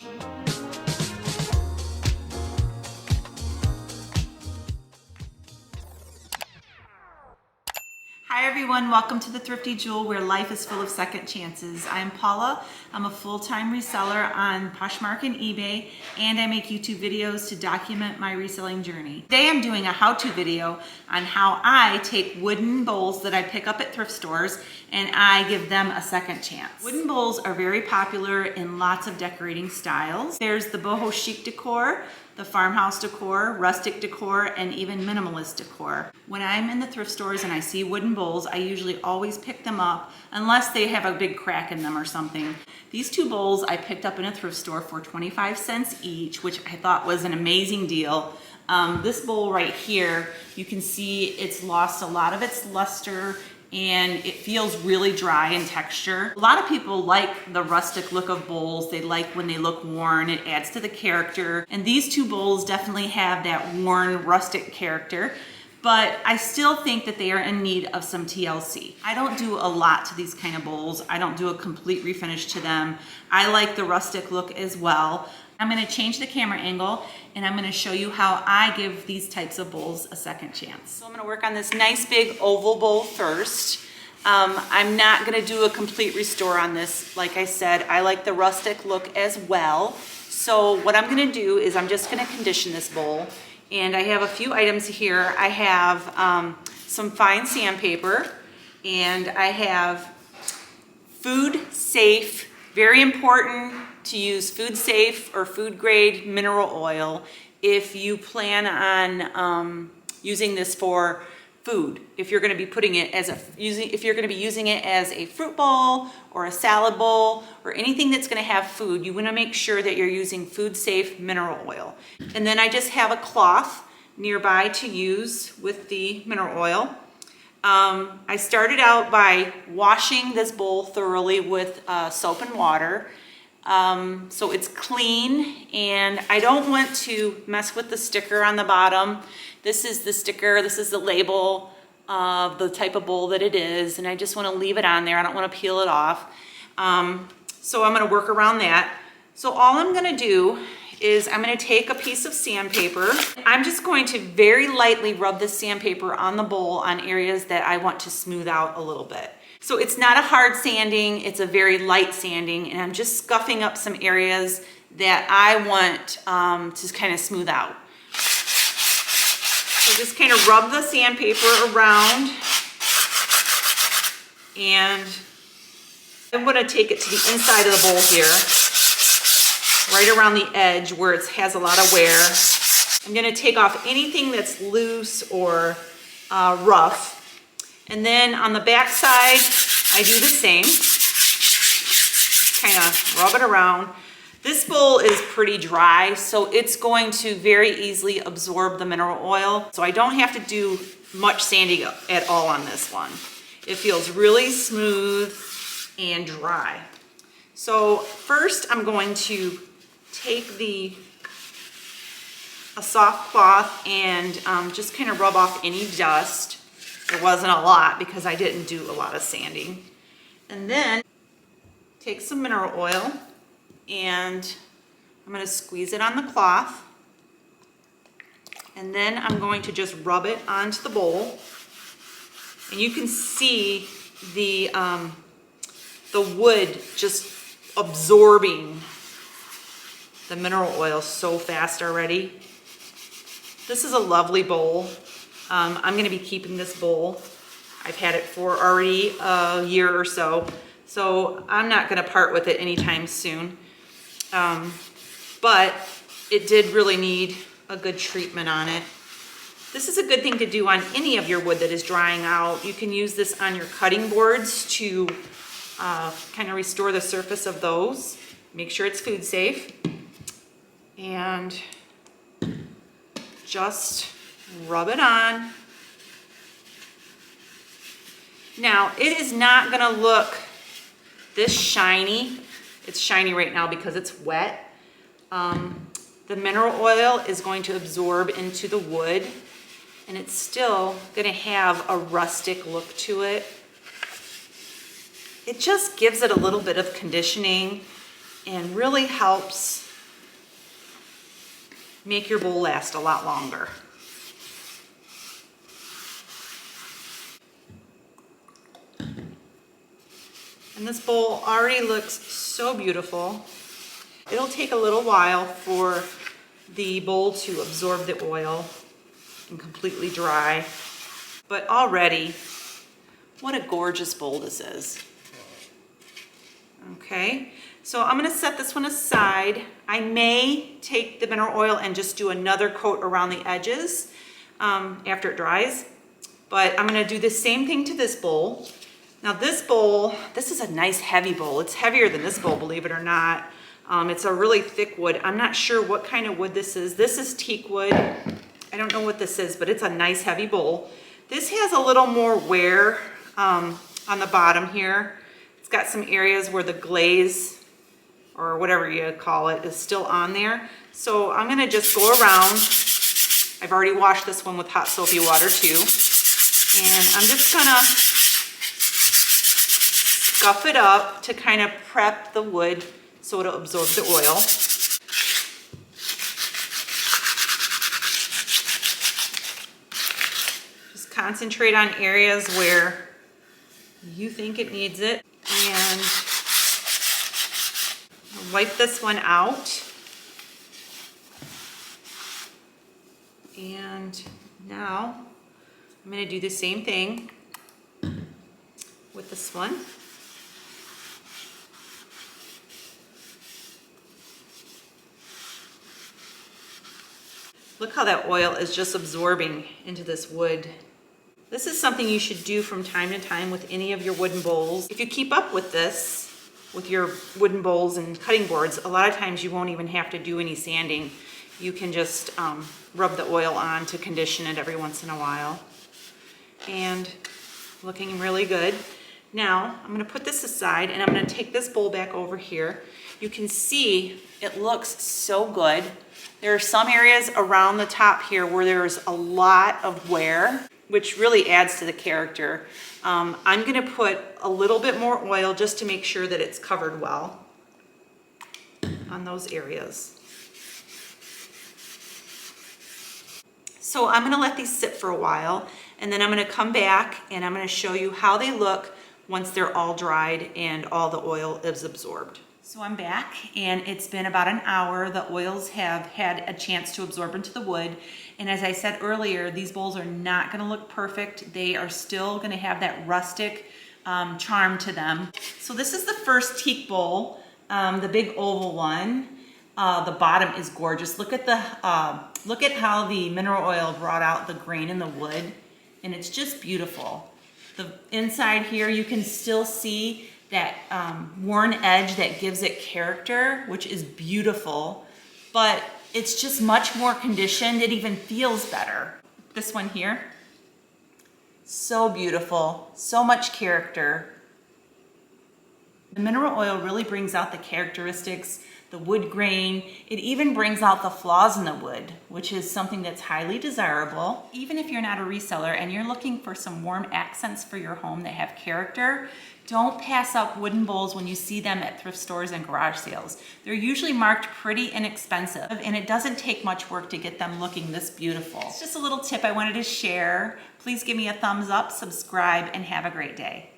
Hi everyone, welcome to the Thrifty Jewel, where life is full of second chances. I'm Paula. I'm a full-time reseller on Poshmark and eBay, and I make YouTube videos to document my reselling journey. Today I'm doing a how-to video on how I take wooden bowls that I pick up at thrift stores and I give them a second chance. Wooden bowls are very popular in lots of decorating styles. There's the boho chic decor, the farmhouse decor, rustic decor, and even minimalist decor. When I'm in the thrift stores and I see wooden bowls, I usually always pick them up unless they have a big crack in them or something. These two bowls I picked up in a thrift store for 25 cents each, which I thought was an amazing deal. This bowl right here, you can see it's lost a lot of its luster and it feels really dry in texture. A lot of people like the rustic look of bowls. They like when they look worn. It adds to the character. And these two bowls definitely have that worn, rustic character, but I still think that they are in need of some TLC. I don't do a lot to these kind of bowls. I don't do a complete refinish to them. I like the rustic look as well. I'm gonna change the camera angle and I'm gonna show you how I give these types of bowls a second chance. So I'm gonna work on this nice big oval bowl first. I'm not gonna do a complete restore on this. Like I said, I like the rustic look as well. So what I'm gonna do is I'm just gonna condition this bowl. And I have a few items here. I have some fine sandpaper and I have food safe, very important to use food safe or food grade mineral oil if you plan on using this for food. If you're going to be putting it as if you're going to be using it as a fruit bowl or a salad bowl or anything that's going to have food, you want to make sure that you're using food safe mineral oil. And then I just have a cloth nearby to use with the mineral oil. I started out by washing this bowl thoroughly with soap and water. So it's clean, and I don't want to mess with the sticker on the bottom. This is the sticker, this is the label of the type of bowl that it is, and I just want to leave it on there. I don't want to peel it off. So I'm going to work around that. So all I'm going to do is I'm going to take a piece of sandpaper. I'm just going to very lightly rub this sandpaper on the bowl on areas that I want to smooth out a little bit. So it's not a hard sanding, it's a very light sanding, and I'm just scuffing up some areas that I want to kind of smooth out. So just kind of rub the sandpaper around, and I'm going to take it to the inside of the bowl here, right around the edge where it has a lot of wear. I'm going to take off anything that's loose or rough. And then on the back side, I do the same. Kind of rub it around. This bowl is pretty dry, so it's going to very easily absorb the mineral oil. So I don't have to do much sanding at all on this one. It feels really smooth and dry. So first I'm going to take a soft cloth and just kind of rub off any dust. There wasn't a lot because I didn't do a lot of sanding. And then take some mineral oil and I'm going to squeeze it on the cloth. And then I'm going to just rub it onto the bowl. And you can see the wood just absorbing the mineral oil so fast already. This is a lovely bowl. I'm going to be keeping this bowl. I've had it for already a year or so, so I'm not going to part with it anytime soon. But it did really need a good treatment on it. This is a good thing to do on any of your wood that is drying out. You can use this on your cutting boards to kind of restore the surface of those. Make sure it's food safe. And just rub it on. Now, it is not going to look this shiny. It's shiny right now because it's wet. The mineral oil is going to absorb into the wood, and it's still going to have a rustic look to it. It just gives it a little bit of conditioning and really helps make your bowl last a lot longer. And this bowl already looks so beautiful. It'll take a little while for the bowl to absorb the oil and completely dry. But already, what a gorgeous bowl this is. Okay, so I'm gonna set this one aside. I may take the mineral oil and just do another coat around the edges after it dries. But I'm gonna do the same thing to this bowl. Now this bowl, this is a nice heavy bowl. It's heavier than this bowl, believe it or not. It's a really thick wood. I'm not sure what kind of wood this is. This is teak wood. I don't know what this is, but it's a nice heavy bowl. This has a little more wear on the bottom here. It's got some areas where the glaze, or whatever you call it, is still on there. So I'm gonna just go around. I've already washed this one with hot soapy water too. And I'm just gonna scuff it up to kind of prep the wood so it'll absorb the oil. Just concentrate on areas where you think it needs it. And I'll wipe this one out. And now I'm going to do the same thing with this one. Look how that oil is just absorbing into this wood. This is something you should do from time to time with any of your wooden bowls. If you keep up with this, with your wooden bowls and cutting boards, a lot of times you won't even have to do any sanding. You can just rub the oil on to condition it every once in a while. And looking really good. Now, I'm gonna put this aside and I'm gonna take this bowl back over here. You can see it looks so good. There are some areas around the top here where there's a lot of wear, which really adds to the character. I'm gonna put a little bit more oil just to make sure that it's covered well on those areas. So I'm gonna let these sit for a while, and then I'm gonna come back and I'm gonna show you how they look once they're all dried and all the oil is absorbed. So I'm back, and it's been about an hour. The oils have had a chance to absorb into the wood. And as I said earlier, these bowls are not gonna look perfect. They are still gonna have that rustic charm to them. So this is the first teak bowl, the big oval one. The bottom is gorgeous. Look at how the mineral oil brought out the grain in the wood, and it's just beautiful. The inside here, you can still see that worn edge that gives it character, which is beautiful, but it's just much more conditioned. It even feels better. This one here, so beautiful, so much character. The mineral oil really brings out the characteristics, the wood grain. It even brings out the flaws in the wood, which is something that's highly desirable. Even if you're not a reseller and you're looking for some warm accents for your home that have character, don't pass up wooden bowls when you see them at thrift stores and garage sales. They're usually marked pretty inexpensive, and it doesn't take much work to get them looking this beautiful. It's just a little tip I wanted to share. Please give me a thumbs up, subscribe, and have a great day.